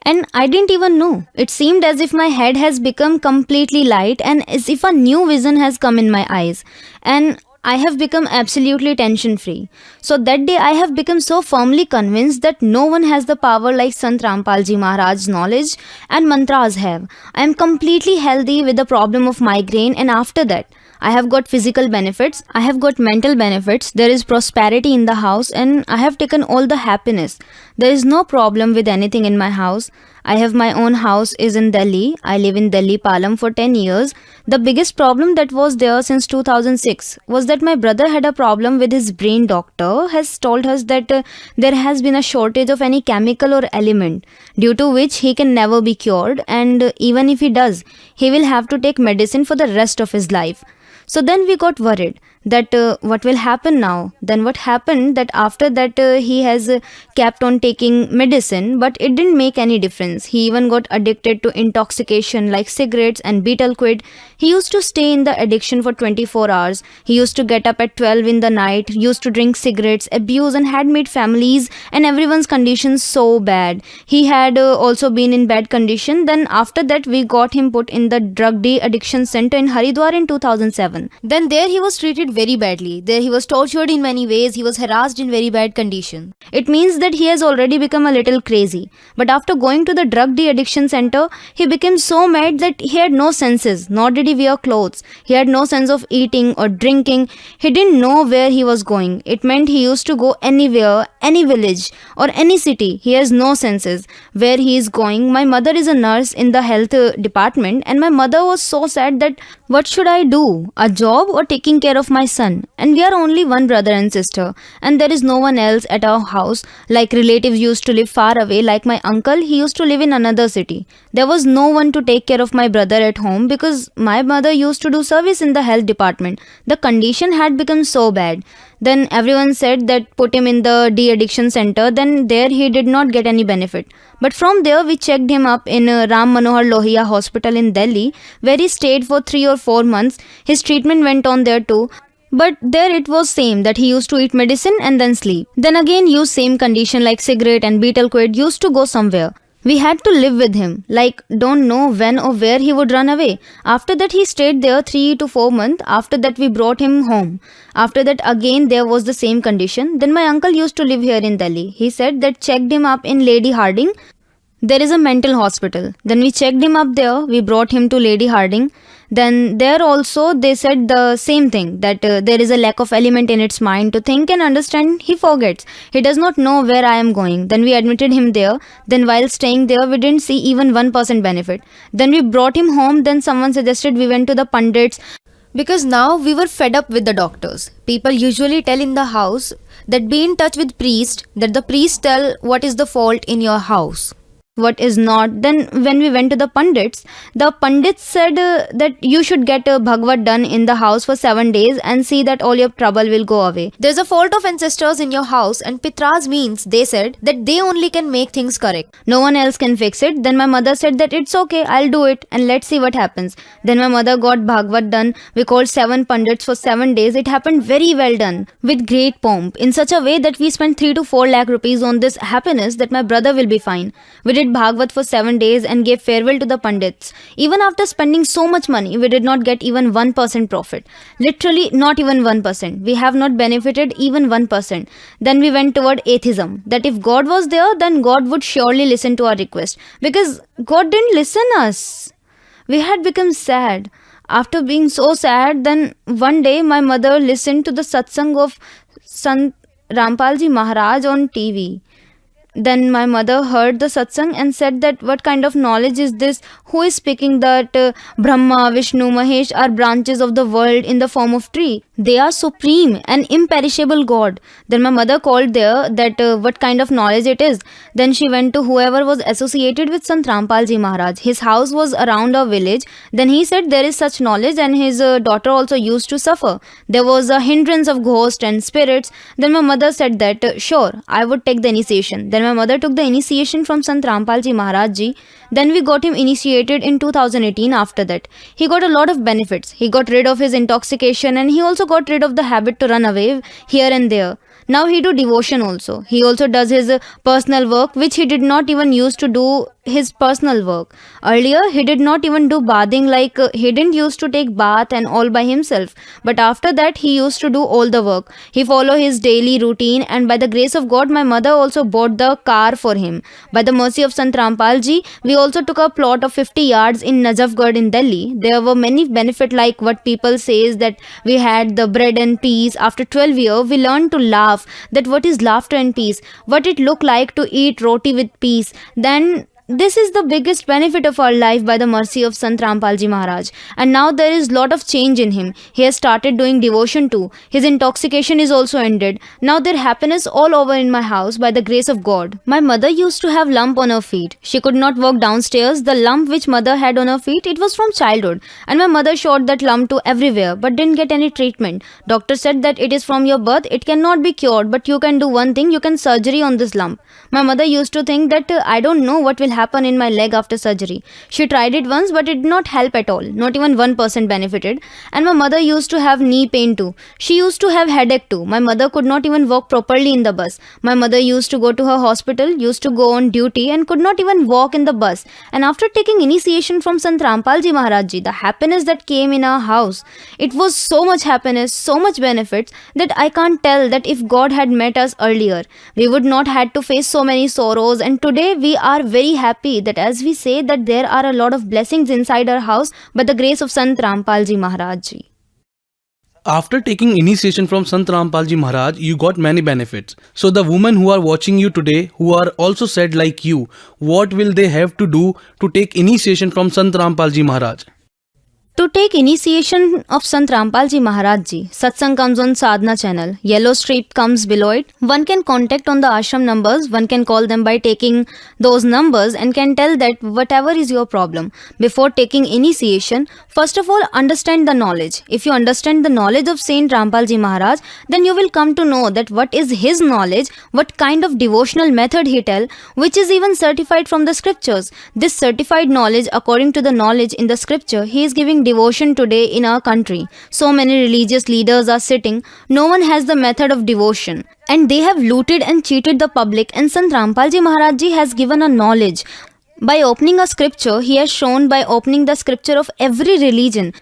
[SPEAKER 6] And I didn't even know. It seemed as if my head has become completely light and as if a new vision has come in my eyes. And I have become absolutely tension free. So that day I have become so firmly convinced that no one has the power like Sant Rampal Ji Maharaj's knowledge and mantras have. I am completely healthy with the problem of migraine, and after that I have got physical benefits, I have got mental benefits, there is prosperity in the house, and I have taken all the happiness. There is no problem with anything in my house. I have my own house is in Delhi. I live in Delhi Palam for 10 years. The biggest problem that was there since 2006 was that my brother had a problem with his brain. Doctor has told us that there has been a shortage of any chemical or element, due to which he can never be cured, and even if he does, he will have to take medicine for the rest of his life. So then we got worried that what will happen now. Then what happened that after that he has kept on taking medicine, but it didn't make any difference. He even got addicted to intoxication like cigarettes and betel quid. He used to stay in the addiction for 24 hours. He used to get up at 12 in the night, used to drink cigarettes, abuse, and had made families and everyone's condition so bad. He had also been in bad condition. Then after that we got him put in the drug de-addiction center in Haridwar in 2007. Then there he was treated very badly. There he was tortured in many ways, he was harassed in very bad condition. It means that he has already become a little crazy. But after going to the drug de-addiction center, he became so mad that he had no senses, nor did he wear clothes. He had no sense of eating or drinking. He didn't know where he was going. It meant he used to go anywhere, any village or any city. He has no senses where he is going. My mother is a nurse in the health department, and my mother was so sad that what should I do? A job or taking care of my son? And we are only one brother and sister, and there is no one else at our house. Like relatives used to live far away, like my uncle, he used to live in another city. There was no one to take care of my brother at home because my mother used to do service in the health department. The condition had become so bad. Then everyone said that put him in the de-addiction center. Then there he did not get any benefit. But from there we checked him up in Ram Manohar Lohia hospital in Delhi, where he stayed for 3 or 4 months. His treatment went on there too. But there it was same, that he used to eat medicine and then sleep. Then again use same condition like cigarette and betel quid, used to go somewhere. We had to live with him, like don't know when or where he would run away. After that he stayed there 3 to 4 months. After that we brought him home. After that again there was the same condition. Then my uncle used to live here in Delhi. He said that checked him up in Lady Harding. There is a mental hospital. Then we checked him up there. We brought him to Lady Harding. Then there also they said the same thing, that there is a lack of element in its mind to think and understand. He forgets. He does not know where I am going. Then we admitted him there. Then while staying there we didn't see even 1% benefit. Then we brought him home. Then someone suggested we went to the pundits, because now we were fed up with the doctors. People usually tell in the house that be in touch with priest, that the priest tell what is the fault in your house, what is not. Then when we went to the pundits said that you should get Bhagavad done in the house for 7 days and see that all your trouble will go away. There's a fault of ancestors in your house, and Pitras means, they said, that they only can make things correct. No one else can fix it. Then my mother said that it's okay, I'll do it and let's see what happens. Then my mother got Bhagavad done. We called 7 pundits for 7 days. It happened very well done, with great pomp, in such a way that we spent 3 to 4 lakh rupees on this happiness that my brother will be fine. We did Bhagavad for 7 days and gave farewell to the pandits. Even after spending so much money, we did not get even 1% profit. Literally not even 1%. We have not benefited even 1%. Then we went toward atheism, that if God was there, then God would surely listen to our request. Because God didn't listen us. We had become sad. After being so sad, then one day my mother listened to the Satsang of Saint Rampal Ji Maharaj on TV. Then my mother heard the satsang and said that what kind of knowledge is this? Who is speaking that Brahma, Vishnu, Mahesh are branches of the world in the form of tree? They are supreme and imperishable God. Then my mother called there that what kind of knowledge it is. Then she went to whoever was associated with Saint Rampal Ji Maharaj. His house was around a village. Then he said there is such knowledge, and his daughter also used to suffer. There was a hindrance of ghosts and spirits. Then my mother said that sure, I would take the initiation. Then my mother took the initiation from Sant Rampal Ji Maharaj Ji. Then we got him initiated in 2018 after that. He got a lot of benefits. He got rid of his intoxication, and he also got rid of the habit to run away here and there. Now he do devotion also. He also does his personal work, which he did not even used to do his personal work. Earlier, he did not even do bathing, like he didn't used to take bath and all by himself. But after that, he used to do all the work. He follow his daily routine, and by the grace of God, my mother also bought the car for him. By the mercy of Sant Rampal Ji, we also took a plot of 50 yards in Najafgarh in Delhi. There were many benefits, like what people says that we had the bread and peace. After 12 years, we learned to laugh, that what is laughter and peace, what it look like to eat roti with peace. Then this is the biggest benefit of our life by the mercy of Sant Rampal Ji Maharaj. And now there is lot of change in him. He has started doing devotion too. His intoxication is also ended. Now there happiness all over in my house by the grace of God. My mother used to have lump on her feet. She could not walk downstairs. The lump which mother had on her feet, it was from childhood. And my mother showed that lump to everywhere but didn't get any treatment. Doctor said that it is from your birth. It cannot be cured, but you can do one thing. You can surgery on this lump. My mother used to think that I don't know what will happen in my leg after surgery. She tried it once, but it did not help at all. Not even 1% benefited. And my mother used to have knee pain too. She used to have headache too. My mother could not even walk properly in the bus. My mother used to go to her hospital, used to go on duty, and could not even walk in the bus. And after taking initiation from Sant Rampal Ji Maharaj Ji, the happiness that came in our house, it was so much happiness, so much benefits, that I can't tell that if God had met us earlier, we would not had to face so many sorrows. And today we are very happy that, as we say, that there are a lot of blessings inside our house by the grace of Sant Rampal Ji Maharaj Ji.
[SPEAKER 5] After taking initiation from Sant Rampal Ji Maharaj, you got many benefits. So the women who are watching you today, who are also said like you, what will they have to do to take initiation from Sant Rampal Ji Maharaj?
[SPEAKER 6] To take initiation of Sant Rampal Ji Maharaj Ji, Satsang comes on Sadhana channel. Yellow strip comes below it. One can contact on the ashram numbers. One can call them by taking those numbers and can tell that whatever is your problem. Before taking initiation, first of all, understand the knowledge. If you understand the knowledge of Saint Rampal Ji Maharaj, then you will come to know that what is his knowledge, what kind of devotional method he tell, which is even certified from the scriptures. This certified knowledge, according to the knowledge in the scripture, he is giving devotion today in our country. So many religious leaders are sitting. No one has the method of devotion. And they have looted and cheated the public. And Sant Rampal Ji Maharaj Ji has given a knowledge. By opening a scripture, he has shown by opening the scripture of every religion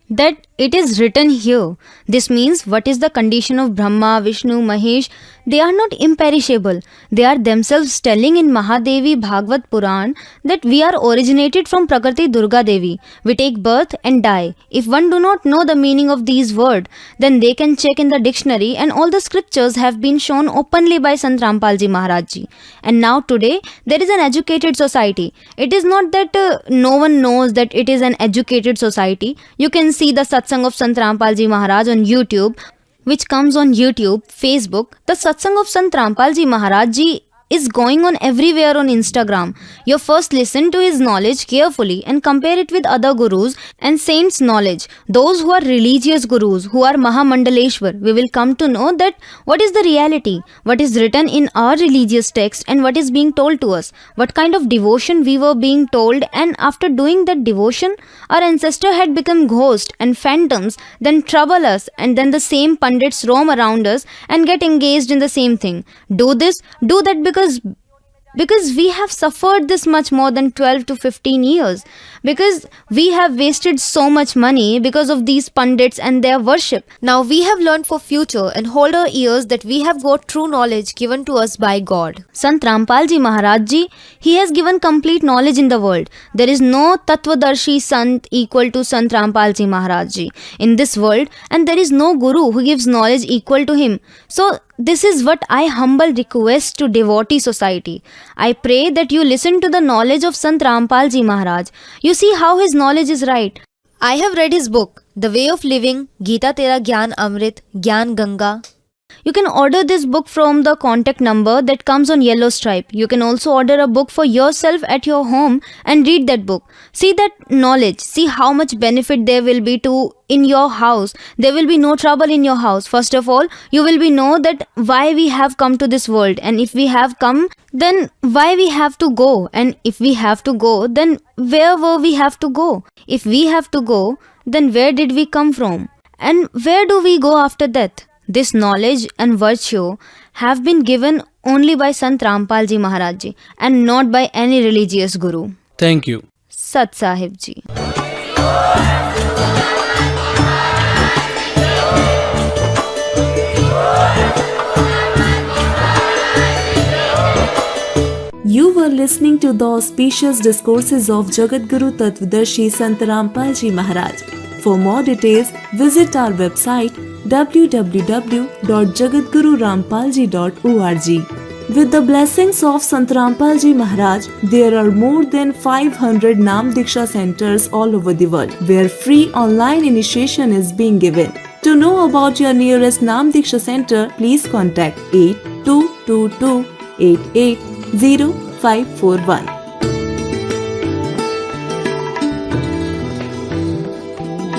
[SPEAKER 6] that it is written here. This means what is the condition of Brahma, Vishnu, Mahesh? They are not imperishable. They are themselves telling in Mahadevi Bhagavad Puran that we are originated from Prakriti Durga Devi. We take birth and die. If one do not know the meaning of these words, then they can check in the dictionary, and all the scriptures have been shown openly by Sant Rampal Ji Maharaj Ji. And now today there is an educated society. It is not that no one knows that it is an educated society. You can see the Satsang of Sant Rampal Ji Maharaj on YouTube, which comes on YouTube, Facebook. The Satsang of Sant Rampal Ji Maharaj Ji is going on everywhere on Instagram. You first listen to his knowledge carefully and compare it with other gurus and saints' knowledge. Those who are religious gurus, who are Mahamandaleshwar, we will come to know that what is the reality, what is written in our religious text and what is being told to us, what kind of devotion we were being told, and after doing that devotion, our ancestor had become ghosts and phantoms, then trouble us, and then the same pundits roam around us and get engaged in the same thing. Do this, do that, because we have suffered this much more than 12 to 15 years, because we have wasted so much money because of these pundits and their worship. Now we have learned for future and hold our ears that we have got true knowledge given to us by God. Sant Rampal Ji Maharaj Ji, he has given complete knowledge in the world. There is no Tattvadarshi Sant equal to Sant Rampal Ji Maharaj Ji in this world, and there is no guru who gives knowledge equal to him. So this is what I humble request to devotee society. I pray that you listen to the knowledge of Sant Rampal Ji Maharaj. You see how his knowledge is right. I have read his book, The Way of Living, Gita Tera Gyan Amrit, Gyan Ganga. You can order this book from the contact number that comes on yellow stripe. You can also order a book for yourself at your home and read that book. See that knowledge. See how much benefit there will be to in your house. There will be no trouble in your house. First of all, you will be know that why we have come to this world, and if we have come, then why we have to go, and if we have to go, then where were we have to go? If we have to go, then where did we come from, and where do we go after death? This knowledge and virtue have been given only by Sant Rampal Ji Maharaj Ji and not by any religious guru.
[SPEAKER 5] Thank you.
[SPEAKER 6] Sat Sahib Ji.
[SPEAKER 7] You were listening to the auspicious discourses of Jagat Guru Tattvadarshi Sant Rampal Ji Maharaj. For more details, visit our website www.jagatgururampalji.org. With the blessings of Sant Rampal Ji Maharaj, there are more than 500 Nam Diksha centers all over the world, where free online initiation is being given. To know about your nearest Nam Diksha center, please contact 8222 880541.